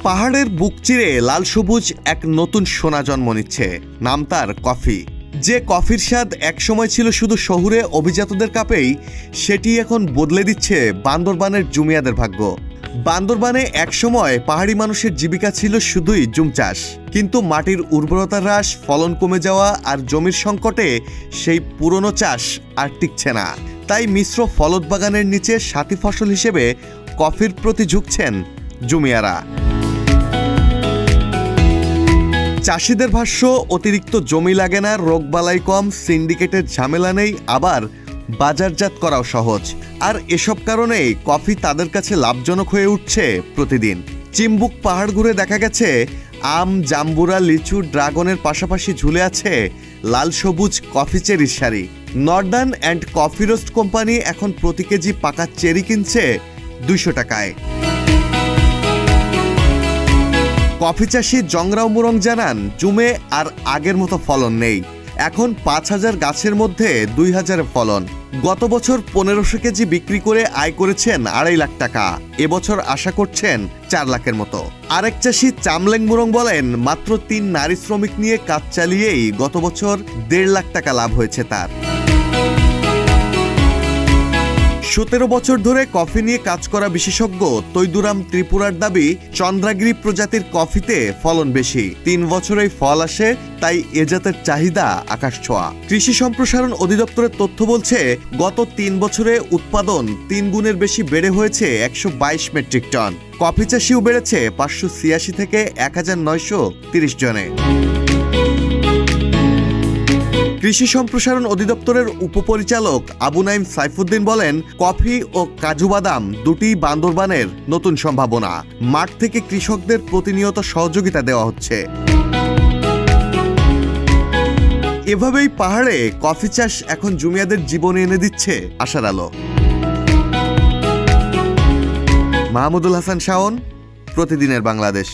পাহাড়ের বুক চিরে লাল সবুজ এক নতুন সোনা জন্ম নিচ্ছে, নাম তার কফি। যে কফির স্বাদ একসময় ছিল শুধু শহুরে অভিজাতদের কাপেই, সেটি এখন বদলে দিচ্ছে বান্দরবানের জুমিয়াদের ভাগ্য। বান্দরবানে একসময় পাহাড়ি মানুষের জীবিকা ছিল শুধুই জুম চাষ, কিন্তু মাটির উর্বরতা হ্রাস, ফলন কমে যাওয়া আর জমির সংকটে সেই পুরনো চাষ আর টিকছে না। তাই মিশ্র ফলদ বাগানের নিচে সাথী ফসল হিসেবে কফির প্রতি ঝুঁকছেন জুমিয়ারা। চাষিদের ভাষ্য, অতিরিক্ত জমি লাগে না, রোগবালাই কম, সিন্ডিকেটের ঝামেলা নেই, আবার বাজারজাত করাও সহজ। আর এসব কারণেই কফি তাদের কাছে লাভজনক হয়ে উঠছে প্রতিদিন। চিম্বুক পাহাড় ঘুরে দেখা গেছে আম, জাম্বুরা, লিচু, ড্রাগনের পাশাপাশি ঝুলে আছে লাল সবুজ কফি চেরির সারি। Northern and coffee roast company এখন প্রতি কেজি পাকা চেরি কিনছে 200 টাকায়। কফি চাষি জংরাও মুরং জানান, জুমে আর আগের মতো ফলন নেই। এখন 5000 গাছের মধ্যে 2000 ফলন। গত বছর 1500 কেজি বিক্রি করে আয় করেছেন 2.5 লাখ টাকা। এবছর আশা করছেন 4 লাখের মতো। আরেক চাষি চামলেং মুরং বলেন, মাত্র 3 নারী শ্রমিক নিয়ে কাজ চালিয়েই গত বছর 1.5 লাখ টাকা লাভ হয়েছে তার। 17 বছর ধরে কফি নিয়ে কাজ করা বিশেষজ্ঞ তৈদুরাম ত্রিপুরার দাবি, চন্দ্রাগিরি প্রজাতির কফিতে ফলন বেশি, 3 বছরেই ফল আসে, তাই এ জাতের চাহিদা আকাশ ছোঁয়া। কৃষি সম্প্রসারণ অধিদপ্তরের তথ্য বলছে, গত 3 বছরে উৎপাদন 3 গুণের বেশি বেড়ে হয়েছে 122 মেট্রিক টন। কফি চাষিও বেড়েছে 586 থেকে 1930 জনে। কৃষি সম্প্রসারণ অধিদপ্তরের উপপরিচালক আবু নাইম সাইফুদ্দিন বলেন, কফি ও কাজু বাদাম দুটিই বান্দরবানের নতুন সম্ভাবনা। মাঠ থেকে কৃষকদের প্রতিনিয়ত সহযোগিতা দেওয়া হচ্ছে। এভাবেই পাহাড়ে কফি চাষ এখন জুমিয়াদের জীবনে এনে দিচ্ছে আশার আলো। মাহমুদুল হাসান শাওন, প্রতিদিনের বাংলাদেশ।